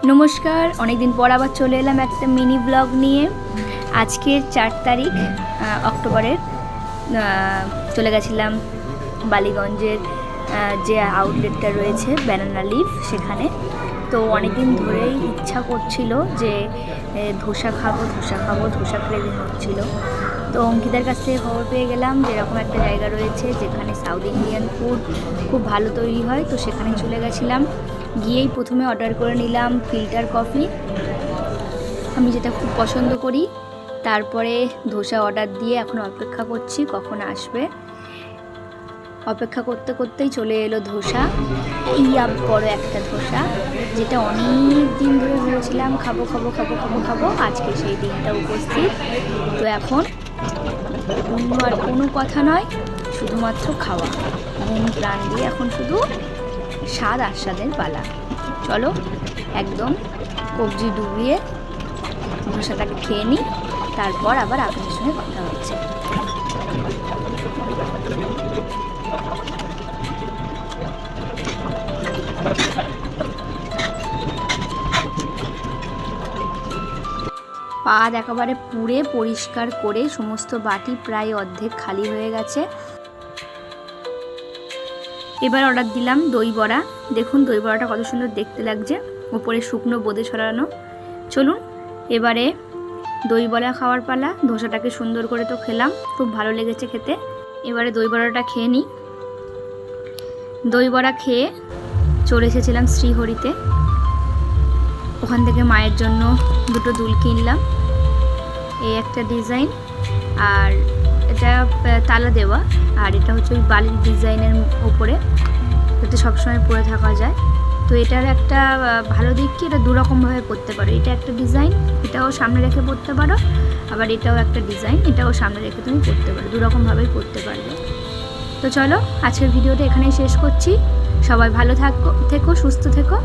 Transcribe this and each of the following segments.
নমস্কার, অনেক দিন পর আবার চলে এলাম একটা মিনি ব্লগ নিয়ে। আজকের 4 তারিখ অক্টোবরের চলে গেছিলাম বালিগঞ্জের যে আউটলেটটা রয়েছে ব্যানানা লিফ, সেখানে। তো অনেক দিন ধরেই ইচ্ছা করছিল যে ধোসা খাবো, ধোসা ক্রেভিং হচ্ছিলো। তো অঙ্কিতার কাছ থেকে খবর পেয়ে গেলাম যে এরকম একটা জায়গা রয়েছে যেখানে সাউথ ইন্ডিয়ান ফুড খুব ভালো তৈরি হয়। তো সেখানে চলে গেছিলাম। গিয়েই প্রথমে অর্ডার করে নিলাম ফিল্টার কফি, আমি যেটা খুব পছন্দ করি। তারপরে ধোসা অর্ডার দিয়ে এখন অপেক্ষা করছি কখন আসবে। অপেক্ষা করতে করতেই চলে এলো ধোসা, এই বড় একটা ধোসা, যেটা অনেক দিন ধরে ভেবেছিলাম খাবো। আজকে সেই দিনটা উপস্থিত। তো এখন অন্য আর কোনো কথা নয়, শুধুমাত্র খাওয়া। মন প্রাণ দিয়ে এখন শুধু স্বাদ আস্বাদের পালা। চলো একদম কবজি ডুবিয়ে ধোসাটাকে খেয়ে নিই, তারপর আবার আপনাদের সঙ্গে কথা হচ্ছে। পাত একেবারে পুড়ে পরিষ্কার করে সমস্ত বাটি প্রায় অর্ধেক খালি হয়ে গেছে। এবার অর্ডার দিলাম দই বড়া। দেখুন দই বড়াটা কত সুন্দর দেখতে লাগছে, উপরে শুকনো বোঁদে ছড়ানো। চলুন এবারে দই বড়া খাওয়ার পালা। ধোসাটাকে সুন্দর করে তো খেলাম, খুব ভালো লেগেছে খেতে। এবারে দই বড়াটা খেয়ে নিই। দই বড়া খেয়ে চলে এসেছিলাম শ্রীহরিতে। ওখান থেকে মায়ের জন্য দুটো দুল কিনলাম। এই একটা ডিজাইন, আর এটা তালা দেওয়া, আর এটা হচ্ছে ওই বালির ডিজাইনের উপরে, যাতে সবসময় পরে থাকা যায়। তো এটার একটা ভালো দিক কি, এটা দুরকমভাবে পরতে পারো। এটা একটা ডিজাইন, এটাও সামনে রেখে পরতে পারো, আবার এটাও একটা ডিজাইন, এটাও সামনে রেখে তুমি পরতে পারো। দুরকমভাবেই পরতে পারবে। তো চলো আজকের ভিডিওটা এখানেই শেষ করছি। সবাই ভালো থেকো, সুস্থ থেকো।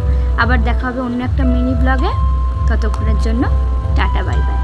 আবার দেখা হবে অন্য একটা মিনি ব্লগে। ততক্ষণের জন্য টাটা, বাই বাই।